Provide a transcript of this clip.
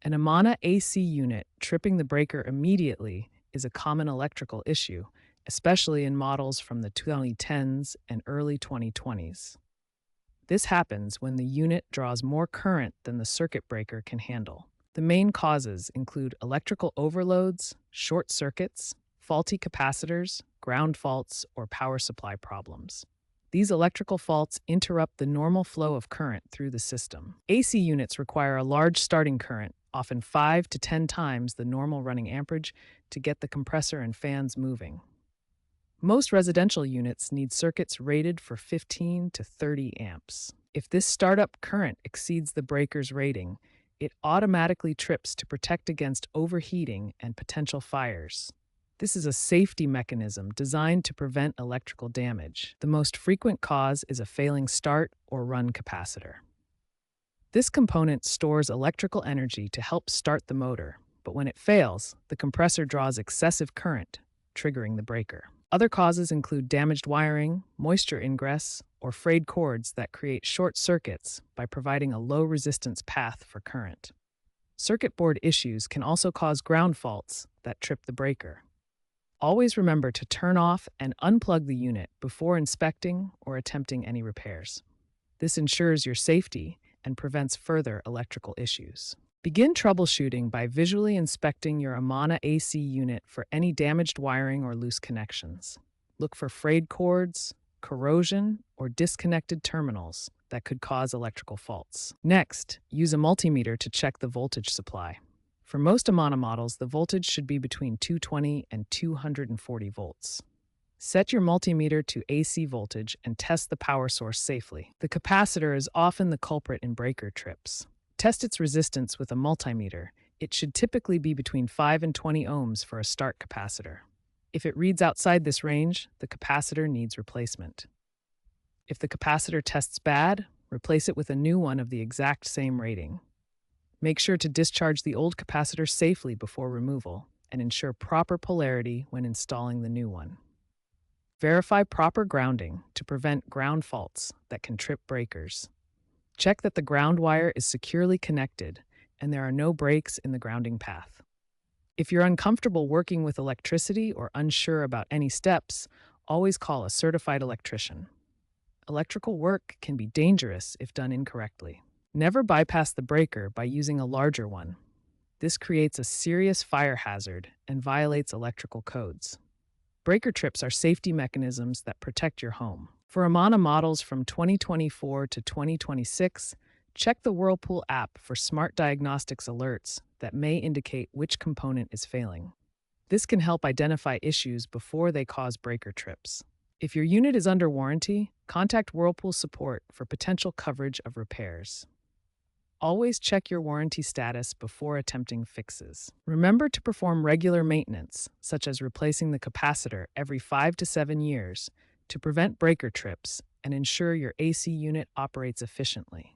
An Amana AC unit tripping the breaker immediately is a common electrical issue, especially in models from the 2010s and early 2020s. This happens when the unit draws more current than the circuit breaker can handle. The main causes include electrical overloads, short circuits, faulty capacitors, ground faults, or power supply problems. These electrical faults interrupt the normal flow of current through the system. AC units require a large starting current, often 5 to 10 times the normal running amperage, to get the compressor and fans moving. Most residential units need circuits rated for 15 to 30 amps. If this startup current exceeds the breaker's rating, it automatically trips to protect against overheating and potential fires. This is a safety mechanism designed to prevent electrical damage. The most frequent cause is a failing start or run capacitor. This component stores electrical energy to help start the motor, but when it fails, the compressor draws excessive current, triggering the breaker. Other causes include damaged wiring, moisture ingress, or frayed cords that create short circuits by providing a low-resistance path for current. Circuit board issues can also cause ground faults that trip the breaker. Always remember to turn off and unplug the unit before inspecting or attempting any repairs. This ensures your safety and prevents further electrical issues. Begin troubleshooting by visually inspecting your Amana AC unit for any damaged wiring or loose connections. Look for frayed cords, corrosion, or disconnected terminals that could cause electrical faults. Next, use a multimeter to check the voltage supply. For most Amana models, the voltage should be between 220 and 240 volts. Set your multimeter to AC voltage and test the power source safely. The capacitor is often the culprit in breaker trips. Test its resistance with a multimeter. It should typically be between 5 and 20 ohms for a start capacitor. If it reads outside this range, the capacitor needs replacement. If the capacitor tests bad, replace it with a new one of the exact same rating. Make sure to discharge the old capacitor safely before removal and ensure proper polarity when installing the new one. Verify proper grounding to prevent ground faults that can trip breakers. Check that the ground wire is securely connected and there are no breaks in the grounding path. If you're uncomfortable working with electricity or unsure about any steps, always call a certified electrician. Electrical work can be dangerous if done incorrectly. Never bypass the breaker by using a larger one. This creates a serious fire hazard and violates electrical codes. Breaker trips are safety mechanisms that protect your home. For Amana models from 2024 to 2026, check the Whirlpool app for smart diagnostics alerts that may indicate which component is failing. This can help identify issues before they cause breaker trips. If your unit is under warranty, contact Whirlpool support for potential coverage of repairs. Always check your warranty status before attempting fixes. Remember to perform regular maintenance, such as replacing the capacitor every 5 to 7 years, to prevent breaker trips and ensure your AC unit operates efficiently.